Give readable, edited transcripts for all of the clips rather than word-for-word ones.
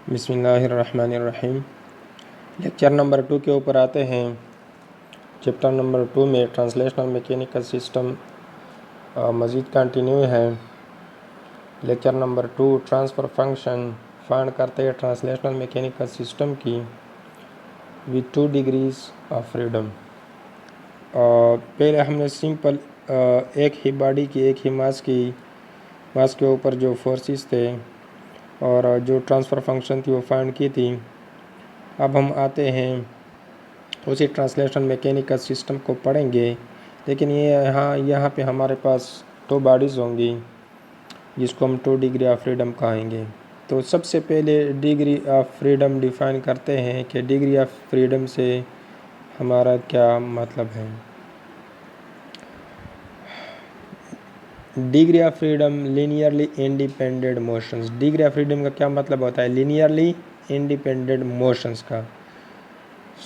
बिस्मिल्लाहिर्रहमानिर्रहीम। Lecture number 2 के ऊपर आते हैं। चैप्टर नंबर 2 में ट्रांसलेशनल मैकेनिकल सिस्टम मज़ीद कंटिन्यू है। Lecture number 2 transfer function find करते हैं ट्रांसलेशनल मैकेनिकल सिस्टम की विद 2 डिग्रीज ऑफ फ्रीडम। पहले हमने सिंपल एक ही बॉडी की एक ही मास के ऊपर जो फोर्सेस थे और जो ट्रांसफ़र फंक्शन थी वो फाइंड की थी। अब हम आते हैं उसी ट्रांसलेशनल मैकेनिकल सिस्टम को पढ़ेंगे, लेकिन ये यहाँ पे हमारे पास 2 बॉडीज़ होंगी जिसको हम 2 डिग्री ऑफ फ्रीडम कहेंगे। तो सबसे पहले डिग्री ऑफ फ्रीडम डिफ़ाइन करते हैं कि डिग्री ऑफ फ्रीडम से हमारा क्या मतलब है। Degree of freedom linearly independent motions. Degree of freedom का क्या मतलब होता है? लीनियरली इंडिपेंडेंट मोशंस का।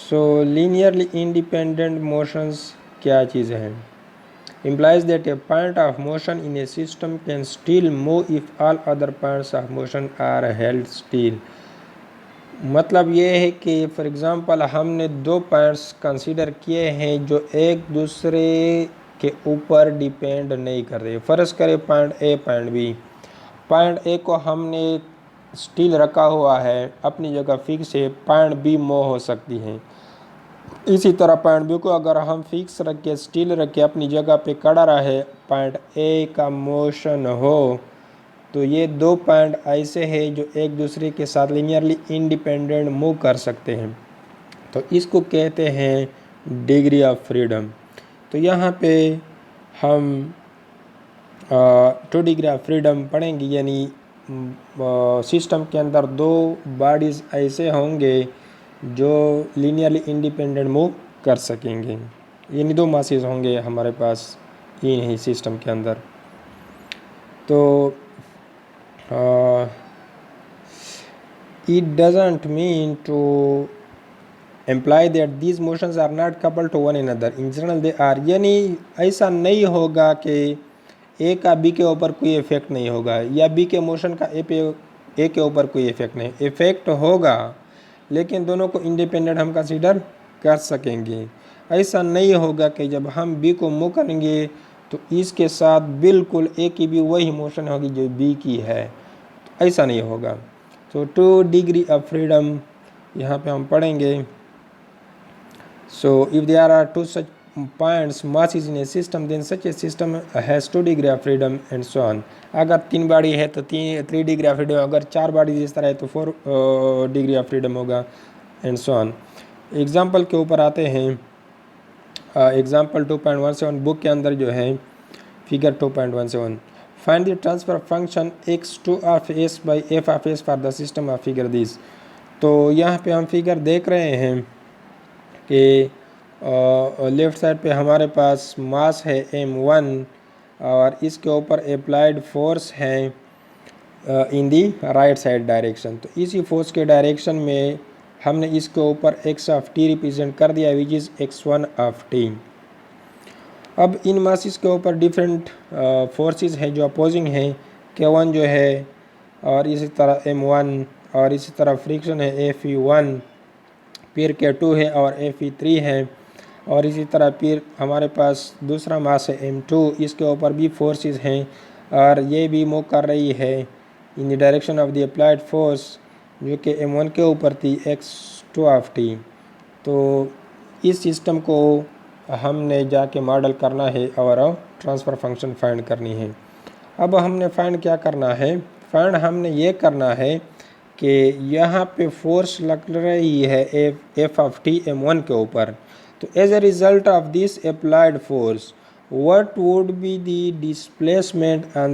सो लीनियरली इंडिपेंडेंट मोशंस क्या चीज़ है? implies that a point of motion in a system can still move if all other points of motion are held still। मतलब ये है कि फॉर एग्ज़ाम्पल हमने 2 पॉइंट्स कंसीडर किए हैं जो एक दूसरे के ऊपर डिपेंड नहीं कर रहे। फ़र्ज़ करें point A point B. Point A को हमने स्टिल रखा हुआ है, अपनी जगह फिक्स है, पॉइंट बी मूव हो सकती है। इसी तरह पॉइंट बी को अगर हम फिक्स रख के स्टिल रख के अपनी जगह पे खड़ा रहे, पॉइंट ए का मोशन हो, तो ये 2 पॉइंट ऐसे हैं जो एक दूसरे के साथ लीनियरली इंडिपेंडेंट मूव कर सकते हैं। तो इसको कहते हैं डिग्री ऑफ फ्रीडम। तो यहाँ पे हम 2 डिग्री ऑफ फ्रीडम पढ़ेंगे, यानी सिस्टम के अंदर 2 बॉडीज़ ऐसे होंगे जो लीनियरली इंडिपेंडेंट मूव कर सकेंगे। यानी 2 मासेस होंगे हमारे पास इन ही सिस्टम के अंदर। तो it doesn't mean to imply that these motions are not coupled to one another, in general they are। यानी ऐसा नहीं होगा कि ए का बी के ऊपर कोई इफेक्ट नहीं होगा या बी के मोशन का ए के ऊपर कोई इफेक्ट नहीं। इफेक्ट होगा लेकिन दोनों को इंडिपेंडेंट हम कंसीडर कर सकेंगे। ऐसा नहीं होगा कि जब हम बी को मूव करेंगे तो इसके साथ बिल्कुल ए की भी वही मोशन होगी जो बी की है, तो ऐसा नहीं होगा। तो 2 डिग्री ऑफ फ्रीडम यहाँ पे हम पढ़ेंगे। So if there are 2 such points masses in a system, then such a system has 2 degree of freedom and so on। अगर 3 बॉडी है तो 3 डिग्री ऑफ फ्रीडम, अगर 4 बॉडी जिस तरह है तो 4 डिग्री ऑफ फ्रीडम होगा एंड सो ऑन। एग्जाम्पल के ऊपर आते हैं। एग्जाम्पल 2.17 बुक के अंदर जो है figure 2.17, find the transfer function x2 of s by f of s for the system of figure this. तो यहाँ पे हम फिगर देख रहे हैं कि लेफ़्ट साइड पे हमारे पास मास है m1 और इसके ऊपर अप्लाइड फोर्स है इन दी राइट साइड डायरेक्शन। तो इसी फोर्स के डायरेक्शन में हमने इसके ऊपर x ऑफ t रिप्रेजेंट कर दिया which is x1 of t। अब इन मासेस के ऊपर डिफरेंट फोर्सेस हैं जो अपोजिंग हैं, k1 जो है और इसी तरह m1 और इसी तरह फ्रिक्शन है Fe1, फिर k2 है और Fe3 है और इसी तरह फिर हमारे पास दूसरा मास है m2, इसके ऊपर भी फोर्सेस हैं और ये भी मूव कर रही है in the direction of the applied force जो कि m1 के ऊपर थी x2 ऑफ t। तो इस सिस्टम को हमने जाके मॉडल करना है और ट्रांसफ़र फंक्शन फाइंड करनी है। अब हमने फाइंड क्या करना है? फाइंड हमने ये करना है कि यहाँ पे फोर्स लग रही है एफ ऑफ टी m1 के ऊपर। तो as a result of this applied force what would be the displacement on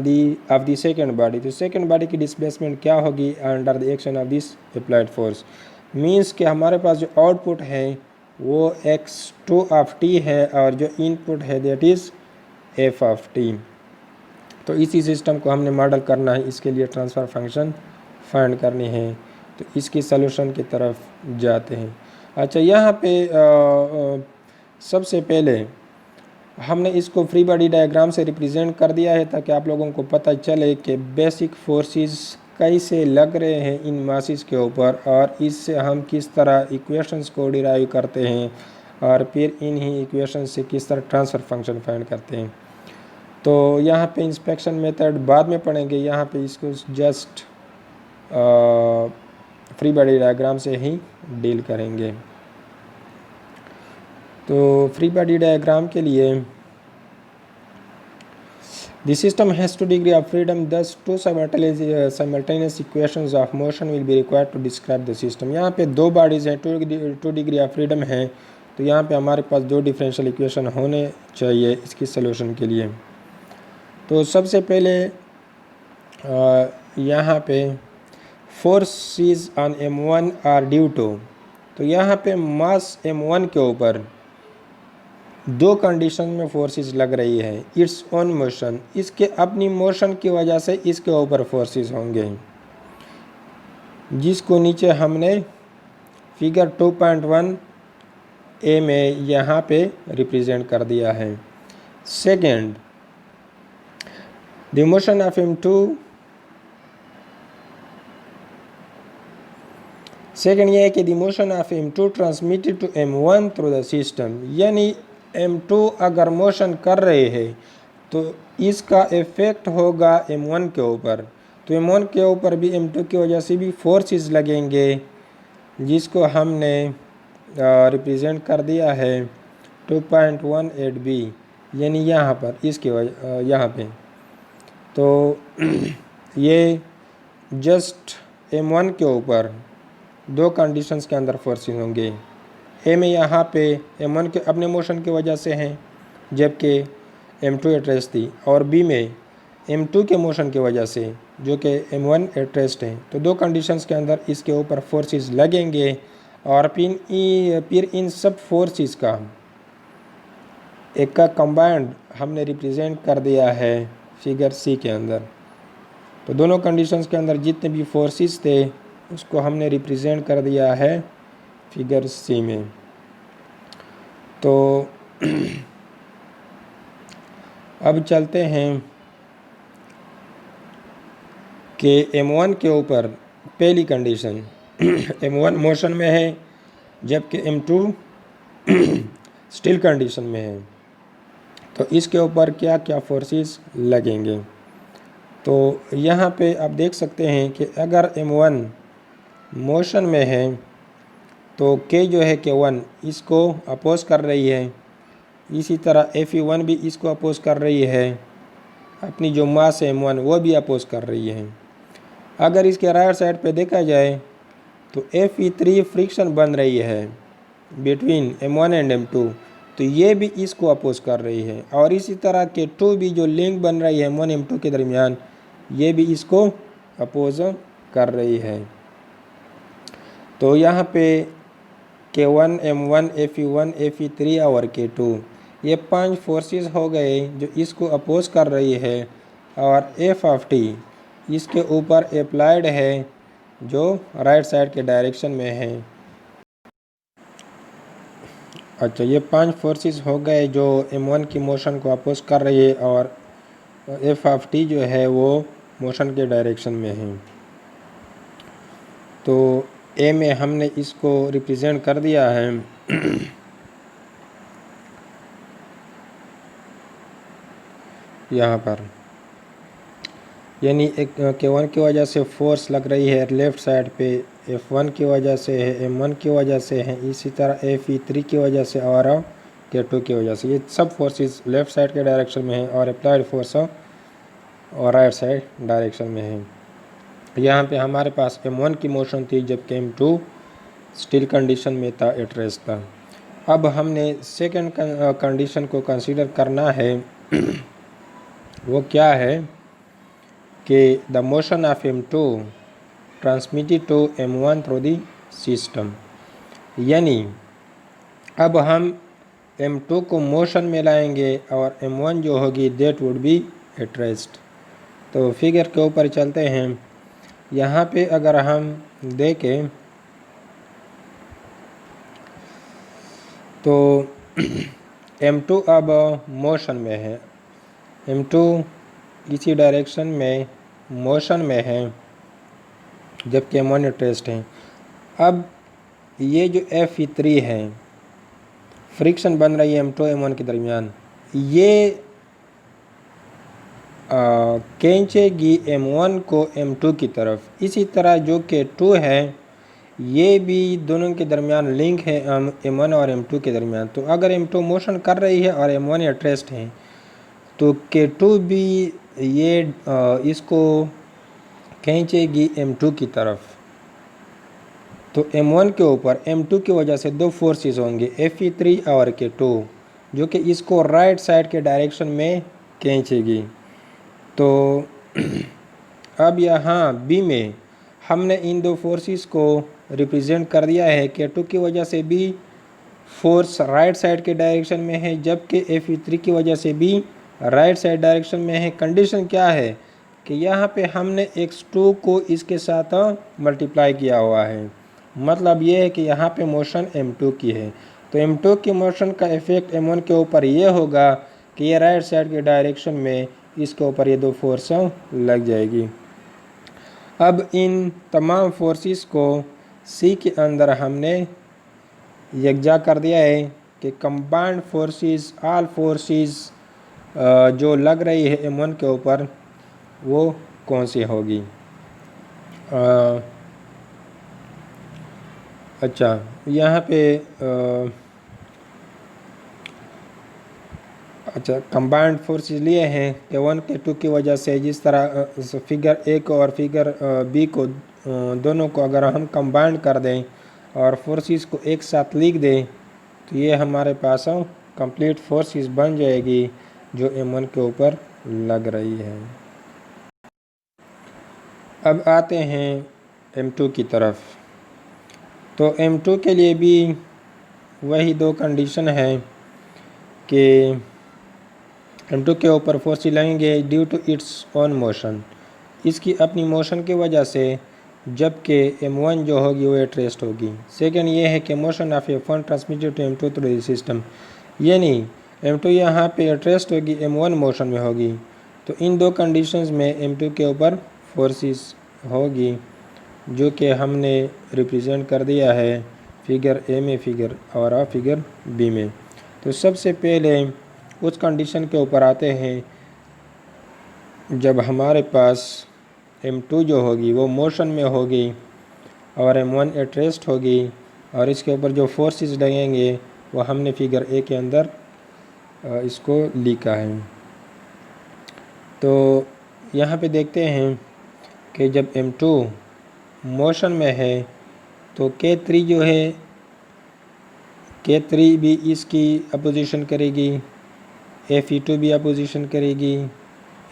of the second body. तो सेकेंड बॉडी की डिस्प्लेसमेंट क्या होगी under the action of this applied force. Means कि हमारे पास जो आउटपुट है वो x2 ऑफ t है और जो इनपुट है that is f of t। तो इसी सिस्टम को हमने मॉडल करना है, इसके लिए ट्रांसफ़र फंक्शन फाइंड करनी है। तो इसकी सलूशन की तरफ जाते हैं। अच्छा, यहाँ पे सबसे पहले हमने इसको फ्री बॉडी डायग्राम से रिप्रेजेंट कर दिया है ताकि आप लोगों को पता चले कि बेसिक फोर्सेस कैसे लग रहे हैं इन मासेस के ऊपर और इससे हम किस तरह इक्वेशंस को डिराइव करते हैं और फिर इन्हीं इक्वेशंस से किस तरह ट्रांसफ़र फंक्शन फाइंड करते हैं। तो यहाँ पे इंस्पेक्शन मेथड बाद में पढ़ेंगे, यहाँ पे इसको जस्ट फ्री बॉडी डायग्राम से ही डील करेंगे। तो फ्री बॉडी डायग्राम के लिए The system has 2 degree of freedom, thus two simultaneous equations of motion will be required to describe the system। यहाँ पे दो बॉडीज़ हैं, 2 डिग्री ऑफ फ्रीडम है, तो यहाँ पे हमारे पास दो डिफरेंशियल इक्वेशन होने चाहिए इसकी सलूशन के लिए। तो सबसे पहले यहाँ पे forces on m1 are due to, तो यहाँ पे मास m1 के ऊपर दो कंडीशन में फोर्सेस लग रही है। इट्स ऑन मोशन, इसके अपनी मोशन की वजह से इसके ऊपर फोर्सेस होंगे, जिसको नीचे हमने फिगर 2.1 ए में यहाँ पे रिप्रेजेंट कर दिया है। Second, the motion of m2, second ये है कि the motion of m2 transmitted to m1 through the system, यानी m2 अगर मोशन कर रहे हैं तो इसका इफेक्ट होगा m1 के ऊपर, तो m1 के ऊपर भी m2 की वजह से भी फोर्सेस लगेंगे, जिसको हमने रिप्रेजेंट कर दिया है 2.18b, यानी यहाँ पर इसकी वजह यहाँ पे। तो ये जस्ट m1 के ऊपर दो कंडीशंस के अंदर फोर्सेस होंगे। ए में यहाँ पे m1 के अपने मोशन की वजह से हैं, जबकि m2 एट रेस्ट थी, और बी में m2 के मोशन की वजह से जो कि m1 एट रेस्ट है। तो दो कंडीशंस के अंदर इसके ऊपर फोर्सेस लगेंगे और फिर इन सब फोर्सेस का एक का कंबाइंड हमने रिप्रेजेंट कर दिया है फिगर सी के अंदर। तो दोनों कंडीशंस के अंदर जितने भी फोर्सेस थे उसको हमने रिप्रेजेंट कर दिया है फिगर सी में। तो अब चलते हैं कि m1 के ऊपर पहली कंडीशन m1 मोशन में है जबकि m2 स्टिल कंडीशन में है, तो इसके ऊपर क्या क्या फोर्सेस लगेंगे। तो यहाँ पे आप देख सकते हैं कि अगर m1 मोशन में है तो k जो है k1 इसको अपोज कर रही है, इसी तरह Fe1 भी इसको अपोज कर रही है, अपनी जो मास है m1 वो भी अपोज कर रही है। अगर इसके राइट साइड पे देखा जाए तो Fe3 फ्रिक्शन बन रही है बिटवीन m1 एंड m2, तो ये भी इसको अपोज कर रही है, और इसी तरह k2 भी जो लिंक बन रही है m1 m2 के दरमियान ये भी इसको अपोज कर रही है। तो यहाँ पे k1 m1 Fe1 Fe3 और k2 ये 5 फोर्सेस हो गए जो इसको अपोज कर रही है, और F ऑफ t इसके ऊपर अप्लाइड है जो राइट साइड के डायरेक्शन में है। अच्छा, ये 5 फोर्सेस हो गए जो m1 की मोशन को अपोज कर रही है, और F ऑफ t जो है वो मोशन के डायरेक्शन में है। तो ए में हमने इसको रिप्रेजेंट कर दिया है यहाँ पर, यानी एक k1 की वजह से फोर्स लग रही है लेफ़्ट साइड पे, F1 की वजह से है, m1 की वजह से है, इसी तरह Fe3 की वजह से और k2 की वजह से। ये सब फोर्सेस लेफ़्ट साइड के डायरेक्शन में है और अप्लाइड फोर्स और राइट साइड डायरेक्शन में है। यहाँ पे हमारे पास m1 की मोशन थी जबकि m2 स्टिल कंडीशन में था, एट रेस्ट था। अब हमने सेकंड कंडीशन को कंसीडर करना है वो क्या है कि the motion of m2 transmitted to m1 through the system, यानी अब हम m2 को मोशन में लाएंगे और m1 जो होगी that would be at rest. तो फिगर के ऊपर चलते हैं। यहाँ पे अगर हम देखें तो m2 अब मोशन में है, m2 इसी डायरेक्शन में मोशन में है, जबकि M1 एट रेस्ट है। अब ये जो Fe3 है, फ्रिक्शन बन रही है M2 M1 के दरमियान, ये खींचेगी M1 को M2 की तरफ। इसी तरह जो K2 है, ये भी दोनों के दरमियान लिंक है M1 और M2 के दरमियान। तो अगर M2 मोशन कर रही है और M1 एट रेस्ट है, तो K2 भी ये इसको खींचेगी M2 की तरफ। तो M1 के ऊपर M2 की वजह से दो फोर्सेस होंगे, Fe3 और K2, जो कि इसको राइट साइड के डायरेक्शन में खींचेगी। तो अब यहाँ B में हमने इन दो फोर्सेस को रिप्रेजेंट कर दिया है। K2 की वजह से भी फोर्स राइट साइड के डायरेक्शन में है, जबकि Fe3 की वजह से भी राइट साइड डायरेक्शन में है। कंडीशन क्या है कि यहाँ पे हमने x2 को इसके साथ मल्टीप्लाई किया हुआ है, मतलब ये है कि यहाँ पे मोशन M2 की है। तो M2 की मोशन का इफेक्ट M1 के ऊपर ये होगा कि ये राइट साइड के डायरेक्शन में इसके ऊपर ये दो फोर्स लग जाएगी। अब इन तमाम फोर्सेस को C के अंदर हमने यकजा कर दिया है कि कंबाइंड फोर्सेस, ऑल फोर्सेस जो लग रही है M1 के ऊपर, वो कौन सी होगी। अच्छा, यहाँ पे अच्छा कंबाइंड फोर्सेस लिए हैं K1 K2 की वजह से। जिस तरह फिगर ए को और फिगर बी को, दोनों को अगर हम कंबाइंड कर दें और फोर्सेस को एक साथ लिख दें, तो ये हमारे पास कंप्लीट फोर्सेस बन जाएगी जो M1 के ऊपर लग रही है। अब आते हैं M2 की तरफ। तो M2 के लिए भी वही दो कंडीशन है कि M2 के ऊपर फोर्स लगेंगे due to its own motion, इसकी अपनी मोशन की वजह से, जबकि M1 जो होगी वो एट रेस्ट होगी। सेकेंड ये है कि motion of F1 transmitted to M2 through the system, यानी M2 यहाँ पे एट रेस्ट होगी, M1 मोशन में होगी। तो इन दो कंडीशंस में M2 के ऊपर फोर्सेस होगी, जो कि हमने रिप्रेजेंट कर दिया है फिगर ए में फिगर और फिगर बी में। तो सबसे पहले उस कंडीशन के ऊपर आते हैं जब हमारे पास M2 जो होगी वो मोशन में होगी और M1 एट रेस्ट होगी, और इसके ऊपर जो फोर्सेस लगेंगे वो हमने फिगर ए के अंदर इसको लिखा है। तो यहाँ पे देखते हैं कि जब M2 मोशन में है तो K3 जो है, K3 भी इसकी अपोजिशन करेगी, Fe2 भी अपोजिशन करेगी,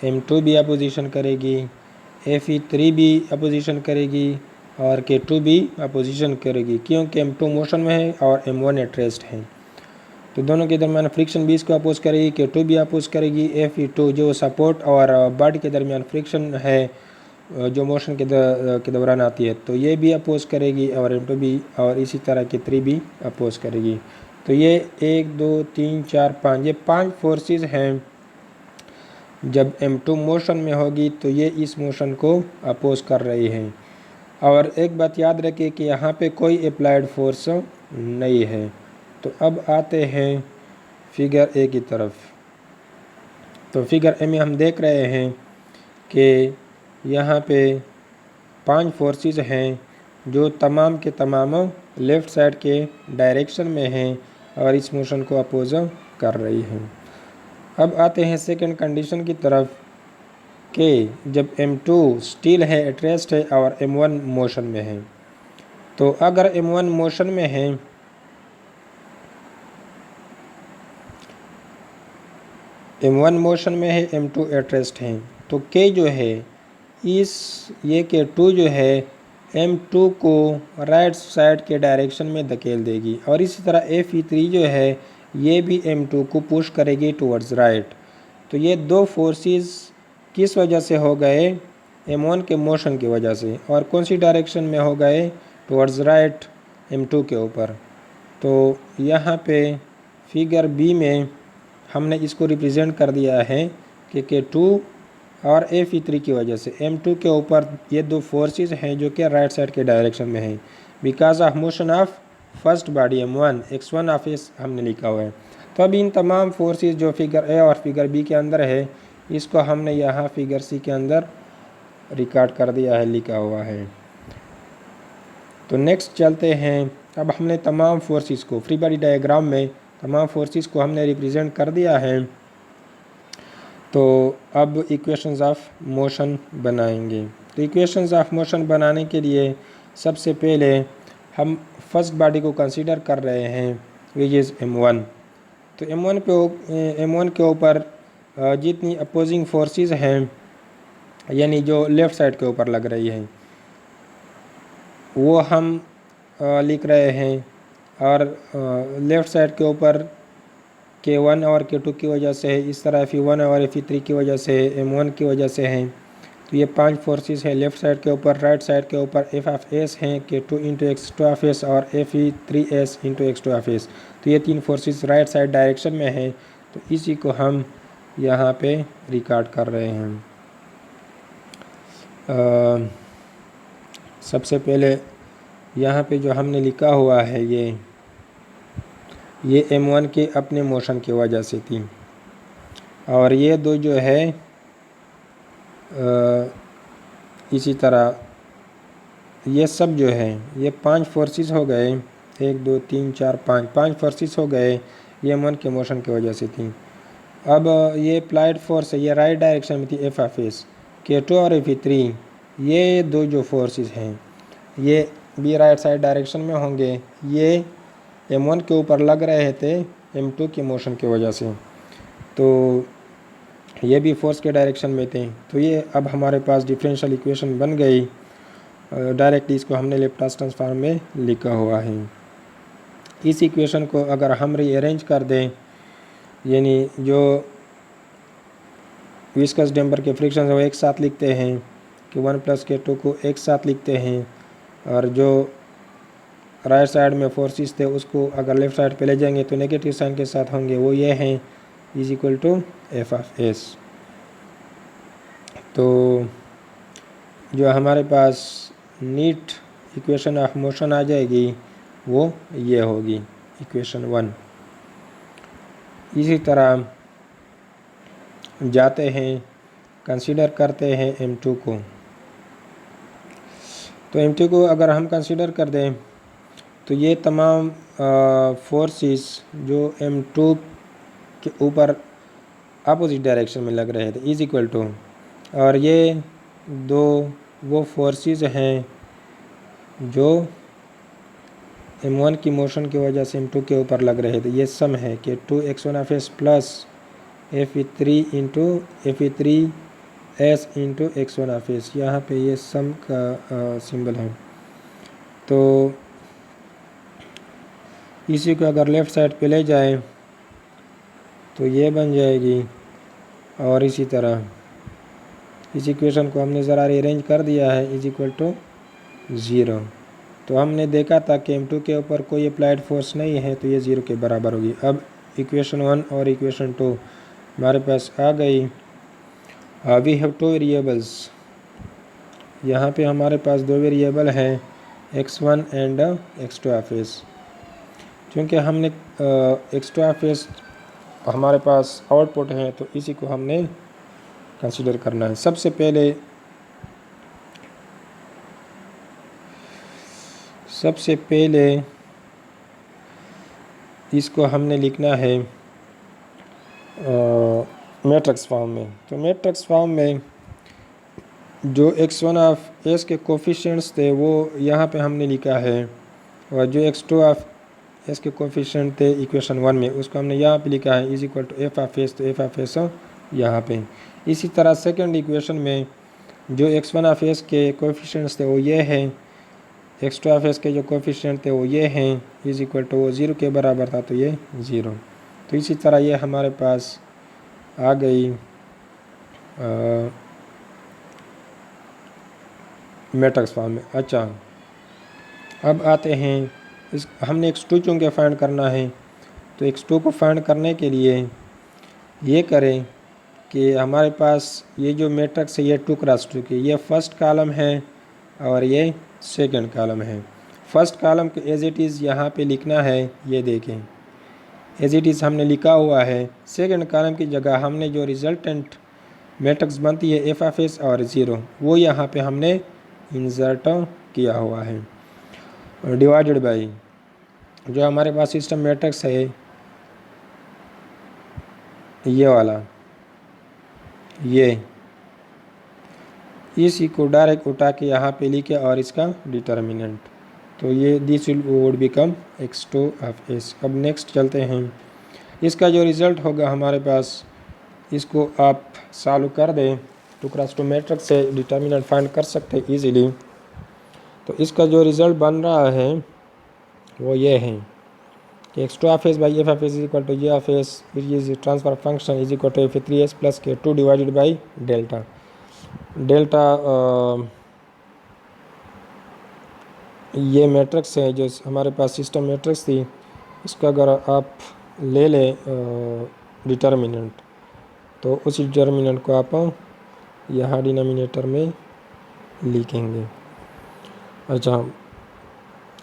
M2 भी अपोजिशन करेगी, Fe3 भी अपोजिशन करेगी और K2 भी अपोजिशन करेगी, क्योंकि M2 मोशन में है और M1 एट रेस्ट है। तो दोनों के दरमियान फ्रिक्शन भी इसको अपोज करेगी, K2 भी अपोज करेगी। Fe2 जो सपोर्ट और बॉडी के दरमियान फ्रिक्शन है जो मोशन के दौरान आती है, तो ये भी अपोज करेगी, और M2 भी, और इसी तरह K3 भी अपोज करेगी। तो ये 1 2 3 4 5, ये 5 फोर्सेस हैं। जब M2 मोशन में होगी तो ये इस मोशन को अपोज कर रही हैं। और एक बात याद रखिए कि यहाँ पे कोई अप्लाइड फोर्स नहीं है। तो अब आते हैं फिगर ए की तरफ। तो फिगर ए में हम देख रहे हैं कि यहाँ पे 5 फोर्सेस हैं जो तमाम के तमाम लेफ़्ट साइड के डायरेक्शन में हैं और इस मोशन को अपोज कर रही हैं। अब आते हैं सेकंड कंडीशन की तरफ कि जब M2 स्टिल है, एट रेस्ट है और M1 मोशन में है। तो अगर M1 मोशन में है M2 एट रेस्ट है, तो K जो है ये K2 जो है M2 को राइट साइड के डायरेक्शन में धकेल देगी, और इसी तरह Fe3 जो है ये भी M2 को पुश करेगी टुवर्ड्स राइट। तो ये दो फोर्सेस किस वजह से हो गए, M1 के मोशन की वजह से, और कौन सी डायरेक्शन में हो गए, टुवर्ड्स राइट M2 के ऊपर। तो यहाँ पे फिगर बी में हमने इसको रिप्रेजेंट कर दिया है कि K2 और Fe3 की वजह से M2 के ऊपर ये दो फोर्सेस हैं जो कि राइट साइड के डायरेक्शन में हैं because of motion of first body M1 x1 of S हमने लिखा हुआ है। तो अब इन तमाम फोर्सेस जो फिगर ए और फिगर बी के अंदर है इसको हमने यहाँ फिगर सी के अंदर रिकॉर्ड कर दिया है, लिखा हुआ है। तो नेक्स्ट चलते हैं। अब हमने तमाम फोर्सेस को फ्री बॉडी डायग्राम में तमाम फोर्सेस को हमने रिप्रेजेंट कर दिया है। तो अब इक्वेशंस ऑफ मोशन बनाएंगे। तो इक्वेशंस ऑफ मोशन बनाने के लिए सबसे पहले हम फर्स्ट बॉडी को कंसीडर कर रहे हैं विच इज़ M1। तो M1 के ऊपर जितनी अपोजिंग फोर्सेस हैं यानी जो लेफ़्ट साइड के ऊपर लग रही हैं वो हम लिख रहे हैं, और लेफ़्ट साइड के ऊपर K1 और K2 की वजह से है, इस तरह Fe1 और Fe3 की वजह से है, M1 की वजह से हैं। तो ये 5 फोर्सेस है लेफ़्ट साइड के ऊपर। राइट साइड के ऊपर F ऑफ S हैं K2 into X2 of S और Fe3S into X2 of S। तो ये 3 फोर्सेस राइट साइड डायरेक्शन में हैं। तो इसी को हम यहाँ पे रिकॉर्ड कर रहे हैं। सबसे पहले यहाँ पे जो हमने लिखा हुआ है ये M1 के अपने मोशन की वजह से थी, और ये दो जो है इसी तरह ये सब जो है ये 5 फोर्सेस हो गए, 1 2 3 4 5 फोर्सेस हो गए, ये M1 के मोशन की वजह से थी। अब ये अप्लाइड फोर्स है, ये राइट डायरेक्शन में थी F ऑफ S। K2 और Fe3 ये दो जो फोर्सेस हैं ये भी राइट साइड डायरेक्शन में होंगे। ये M1 के ऊपर लग रहे थे M2 के मोशन की वजह से, तो ये भी फोर्स के डायरेक्शन में थे। तो ये अब हमारे पास डिफरेंशियल इक्वेशन बन गई। डायरेक्टली इसको हमने लेप्लास ट्रांसफॉर्म में लिखा हुआ है। इस इक्वेशन को अगर हम रीअरेंज कर दें, यानी जो विस्कस डैम्पर के फ्रिक्शन है वो एक साथ लिखते हैं कि 1 + K2 को एक साथ लिखते हैं, और जो राइट साइड में फोर्सेस थे उसको अगर लेफ़्ट साइड पे ले जाएंगे तो नेगेटिव साइन के साथ होंगे, वो ये हैं is equal to F of S। तो जो हमारे पास नीट इक्वेशन ऑफ मोशन आ जाएगी वो ये होगी इक्वेशन 1। इसी तरह जाते हैं, कंसीडर करते हैं M2 को। तो M2 को अगर हम कंसीडर कर दें तो ये तमाम फोर्सेस जो M2 के ऊपर अपोजिट डायरेक्शन में लग रहे थे इज इक्वल टू, और ये दो वो फोर्सेस हैं जो M1 की मोशन की वजह से M2 के ऊपर लग रहे थे। ये सम है कि 2 X1 of S plus Fe3 into Fe3S into X1 of S। यहाँ पे ये सम का सिंबल है। तो इसी को अगर लेफ़्ट साइड पे ले जाएं तो ये बन जाएगी, और इसी तरह इस इक्वेशन को हमने ज़रा रीअरेंज कर दिया है इज इक्वल टू 0। तो हमने देखा था कि M2 के ऊपर कोई अप्लाइड फोर्स नहीं है तो ये 0 के बराबर होगी। अब इक्वेशन 1 और इक्वेशन 2 हमारे पास आ गई। We have 2 variables. यहाँ पे हमारे पास 2 वेरिएबल हैं X1 and X2 of S। क्योंकि हमने X2 ऑफ S हमारे पास आउटपुट है तो इसी को हमने कंसीडर करना है। सबसे पहले इसको हमने लिखना है मैट्रिक्स फॉर्म में। तो मैट्रिक्स फॉर्म में जो X1 ऑफ S के कोफिशिएंट्स थे वो यहाँ पे हमने लिखा है, और जो X2 ऑफ S के कोफिशिएंट थे इक्वेशन 1 में उसको हमने यहाँ पे लिखा है is equal to F of S। तो F ऑफ S यहाँ पे। इसी तरह सेकंड इक्वेशन में जो X1 ऑफ S के कोफिशिएंट्स थे वो ये हैं, X2 ऑफ S के जो कोफिशिएंट थे वो ये हैं इज इक्वल टू, वो 0 के बराबर था तो ये 0। तो इसी तरह ये हमारे पास आ गई मैट्रिक्स फॉर्म में। अच्छा, अब आते हैं हमने X2 चूँकि फाइंड करना है तो X2 को फाइंड करने के लिए ये करें कि हमारे पास ये जो मैट्रिक्स है ये 2x2 की, ये फर्स्ट कॉलम है और ये सेकंड कॉलम है। फर्स्ट कॉलम को एज इट इज़ यहाँ पे लिखना है, ये देखें एज इट इज़ हमने लिखा हुआ है। सेकंड कॉलम की जगह हमने जो रिजल्टेंट मैट्रिक्स बनती है f(s) और 0 वो यहाँ पे हमने इंसर्ट किया हुआ है, डिवाइडेड बाई जो हमारे पास सिस्टम मैट्रिक्स है ये वाला, ये इसी को डायरेक्ट उठा के यहाँ पे लिखे और इसका डिटर्मिनेंट, तो ये दिस वुड बिकम x2(s). अब नेक्स्ट चलते हैं, इसका जो रिज़ल्ट होगा हमारे पास, इसको आप सॉल्व कर दें 2x2 मैट्रिक्स से डिटर्मिनेंट फाइंड कर सकते हैं ईजिली। तो इसका जो रिज़ल्ट बन रहा है वो ये है कि x2(s) by f(s) is equal to g(s) which is transfer function is equal to f3s plus k2 divided by delta. Delta ये मैट्रिक्स है जो हमारे पास सिस्टम मैट्रिक्स थी, इसका अगर आप ले लें डिटर्मिनेंट, तो उस डिटर्मिनेंट को आप यहाँ डिनोमिनेटर में लिखेंगे। अच्छा,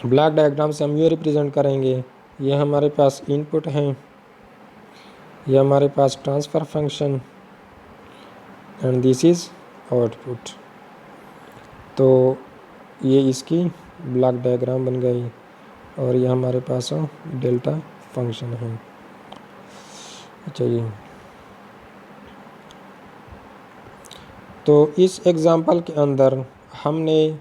ब्लॉक डायग्राम से हम ये रिप्रेजेंट करेंगे, ये हमारे पास इनपुट हैं, ये हमारे पास transfer function and this is output. तो ये इसकी ब्लॉक डायग्राम बन गई और ये हमारे पास डेल्टा फंक्शन है। चलिए, तो इस एग्जांपल के अंदर हमने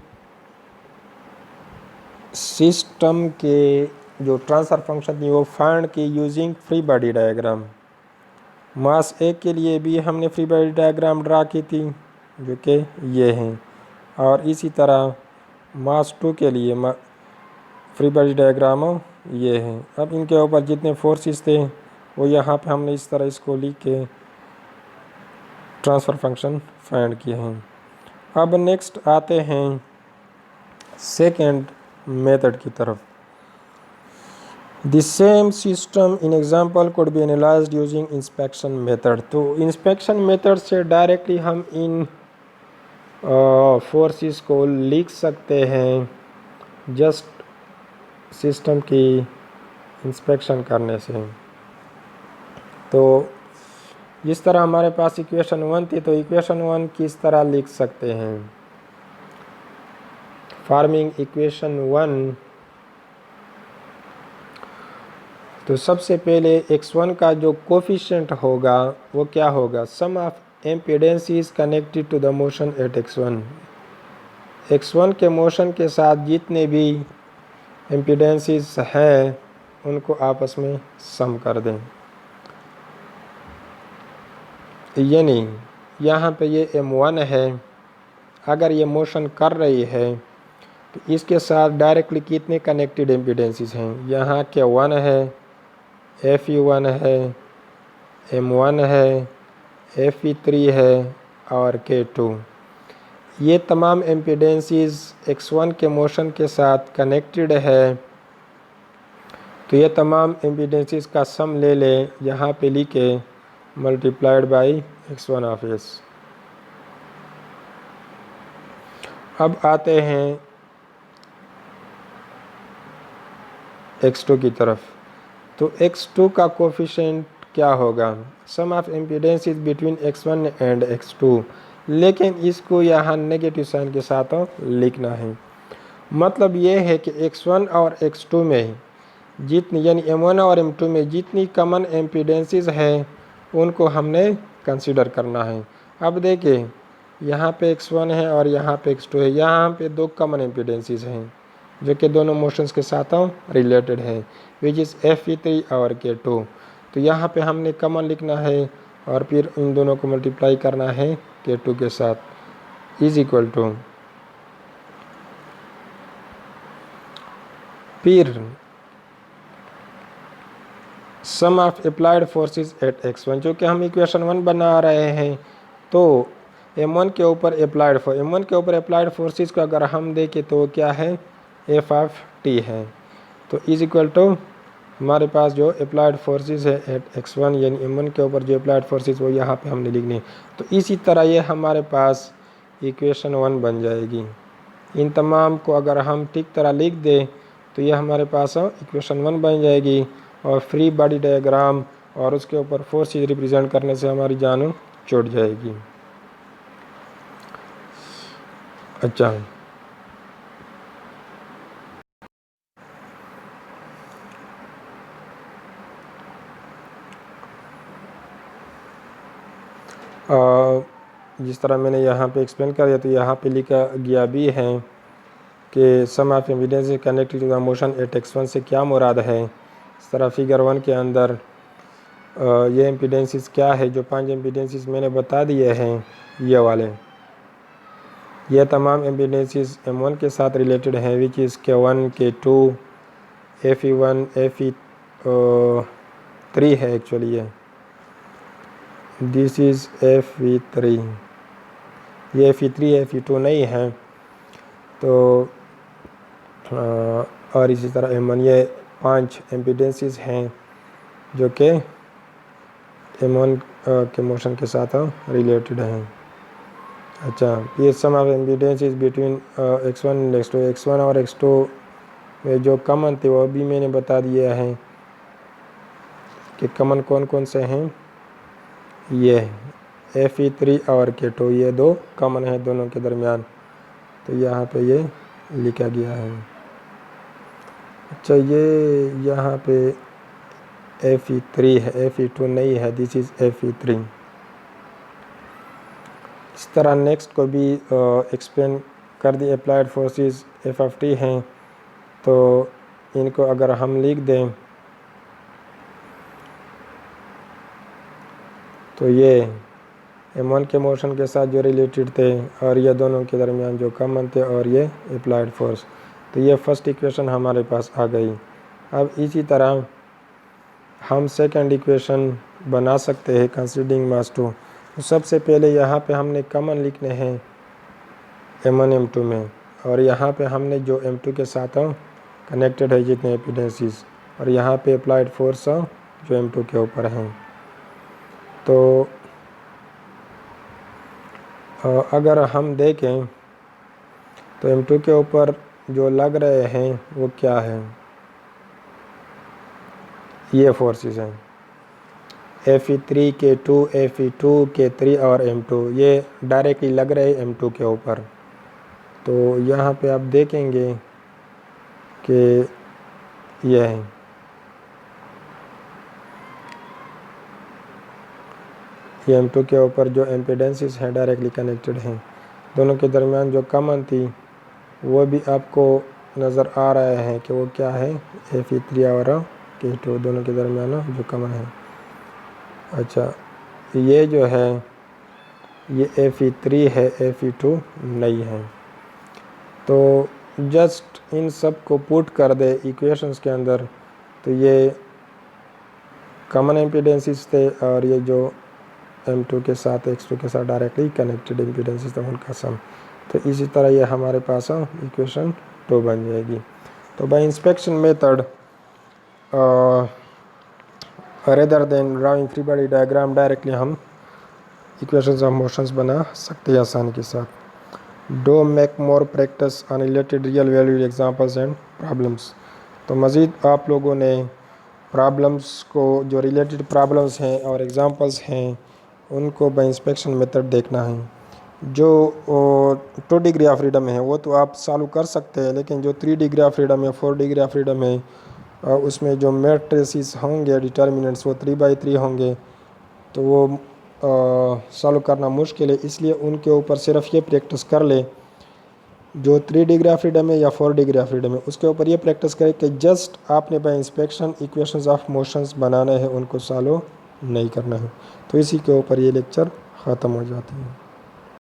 सिस्टम के जो ट्रांसफर फंक्शन थी वो फाइंड की यूजिंग फ्री बॉडी डायग्राम। मास 1 के लिए भी हमने फ्री बॉडी डायग्राम ड्रा की थी जो कि ये हैं, और इसी तरह मास 2 के लिए फ्री बॉडी डायग्राम ये है। अब इनके ऊपर जितने फोर्सेस थे वो यहाँ पे हमने इस तरह इसको लिख के ट्रांसफ़र फंक्शन फाइंड किए हैं। अब नेक्स्ट आते हैं सेकेंड मेथड की तरफ। The same system in example could be analysed using inspection method. तो इंस्पेक्शन मेथड से डायरेक्टली हम इन फोर्सेस को लिख सकते हैं जस्ट सिस्टम की इंस्पेक्शन करने से। तो इस तरह हमारे पास इक्वेशन 1 थी, तो इक्वेशन 1 किस तरह लिख सकते हैं? फार्मिंग इक्वेशन 1, तो सबसे पहले x1 का जो कोफिशिएंट होगा वो क्या होगा? Sum of impedances connected to the motion at x1। x1 के मोशन के साथ जितने भी इम्पीडेंसेस हैं उनको आपस में सम कर दें। यानी यहाँ पे ये m1 है, अगर ये मोशन कर रही है तो इसके साथ डायरेक्टली कितने कनेक्टेड इम्पीडेंसेस हैं? यहाँ के 1 है, Fe1 है, M1 है, Fe3 है और K2। ये तमाम इम्पीडेंसेस x1 के मोशन के साथ कनेक्टेड है, तो ये तमाम इम्पीडेंसेस का सम ले लें, यहाँ पे लिखे मल्टीप्लाइड बाई x1(s). अब आते हैं x2 की तरफ। तो x2 का कोफिशिएंट क्या होगा? Sum of impedances between x1 and x2, लेकिन इसको यहाँ नेगेटिव साइन के साथ लिखना है। मतलब ये है कि x1 और x2 में जितनी, यानी m1 और m2 में जितनी कॉमन इम्पीडेंसेस हैं उनको हमने कंसीडर करना है। अब देखिए, यहाँ पे x1 है और यहाँ पे x2 है, यहाँ पे दो कॉमन इम्पीडेंसेस हैं जो कि दोनों मोशंस के साथ रिलेटेड है, विच इज़ Fe3 और K2। तो यहाँ पे हमने कॉमन लिखना है और फिर इन दोनों को मल्टीप्लाई करना है K2 के साथ, इज इक्वल टू, फिर sum of applied forces at x1, जो कि हम इक्वेशन 1 बना रहे हैं। तो m1 के ऊपर अप्लाइड फोर्सेस को अगर हम देखें तो क्या है? F(t) है। तो इज इक्वल टू हमारे पास जो अप्लाइड फोर्सेस है एट x1 यानी m1 के ऊपर जो अप्लाइड फोर्सेस वो यहाँ पे हमने लिखनी है। तो इसी तरह ये हमारे पास इक्वेशन 1 बन जाएगी। इन तमाम को अगर हम ठीक तरह लिख दें तो ये हमारे पास इक्वेशन 1 बन जाएगी। और फ्री बॉडी डायग्राम और उसके ऊपर फोर्सेस रिप्रेजेंट करने से हमारी जान छूट जाएगी। अच्छा, जिस तरह मैंने यहाँ पे एक्सप्लेन कर दिया तो यहाँ पे लिखा गया भी है कि sum of evidence connected to the motion at x1 से क्या मुराद है। इस तरह फिगर 1 के अंदर ये एम्पीडेंसेस क्या है, जो 5 एम्पीडेंसेस मैंने बता दिए हैं ये वाले, ये तमाम एम्पीडेंसेस m1 के साथ रिलेटेड हैं, which is K1 K2 FE1 FE3 है एक्चुअली ये, दिस इज़ FE3, ये FE3 FE2 नहीं है। तो और इसी तरह m1, ये 5 एम्पीडेंसेस हैं जो कि m1 के मोशन के साथ रिलेटेड हैं। अच्छा, ये sum of impedances between x1 and x2, x1 और x2 में जो कॉमन थे वो भी मैंने बता दिया है कि कॉमन कौन कौन से हैं। ये FE3 और K2 ये 2 कॉमन है दोनों के दरमियान, तो यहाँ पे ये लिखा गया है। अच्छा, ये यहाँ पे FE3 है, FE2 नहीं है, दिस इज़ FE3। इस तरह नेक्स्ट को भी एक्सप्लेन कर दी। अप्लाइड फोर्सेस F हैं, तो इनको अगर हम लिख दें तो ये m1 के मोशन के साथ जो रिलेटेड थे और ये दोनों के दरमियान जो कॉमन थे और ये अप्लाइड फोर्स, तो ये फर्स्ट इक्वेशन हमारे पास आ गई। अब इसी तरह हम सेकंड इक्वेशन बना सकते हैं कंसीडरिंग मास 2। तो सबसे पहले यहाँ पे हमने कॉमन लिखने हैं m1 m2 में, और यहाँ पे हमने जो m2 के साथ कनेक्टेड है जितने एपिडेंसीज, और यहाँ पे अप्लाइड फोर्स जो m2 के ऊपर हैं। तो अगर हम देखें तो m2 के ऊपर जो लग रहे हैं वो क्या है, ये फोर्सेस हैं FE3 K2 FE2 K3 और m2, ये डायरेक्टली लग रहे हैं m2 के ऊपर। तो यहाँ पे आप देखेंगे कि यह है, ये m2 के ऊपर जो एम्पीडेंसेस हैं डायरेक्टली कनेक्टेड हैं। दोनों के दरमियान जो कॉमन थी वो भी आपको नज़र आ रहा है कि वो क्या है, FE3 और K2 दोनों के दरमियान जो कॉमन है। अच्छा, ये जो है ये FE3 है, FE2 नहीं है। तो जस्ट इन सब को पुट कर दे इक्वेशंस के अंदर, तो ये कॉमन एम्पीडेंसेस थे और ये जो m2 के साथ x2 के साथ डायरेक्टली कनेक्टेड एम्पीडेंसेस थे उनका सम। तो इसी तरह ये हमारे पास इक्वेशन 2 बन जाएगी। तो by inspection method rather than drawing free body diagram, directly हम इक्वेशंस ऑफ मोशंस बना सकते हैं आसानी के साथ। Do make more practice on related real valued examples and problems. तो मज़ीद आप लोगों ने प्रॉब्लम्स को, जो रिलेटेड प्रॉब्लम्स हैं और एग्जांपल्स हैं, उनको बाय इंस्पेक्शन मेथड देखना है। जो 2 डिग्री ऑफ फ्रीडम है वो तो आप सॉल्व कर सकते हैं, लेकिन जो 3 डिग्री ऑफ फ्रीडम है, 4 डिग्री ऑफ फ्रीडम है, उसमें जो मैट्रिसेस होंगे डिटर्मिनेंट्स वो 3×3 होंगे, तो वो सॉल्व करना मुश्किल है। इसलिए उनके ऊपर सिर्फ ये प्रैक्टिस कर ले, जो 3 डिग्री ऑफ फ्रीडम है या 4 डिग्री ऑफ फ्रीडम है उसके ऊपर ये प्रैक्टिस करें कि जस्ट आपने by inspection equations of motions बनाना है, उनको सॉल्व नहीं करना है। तो इसी के ऊपर ये लेक्चर ख़त्म हो जाती है।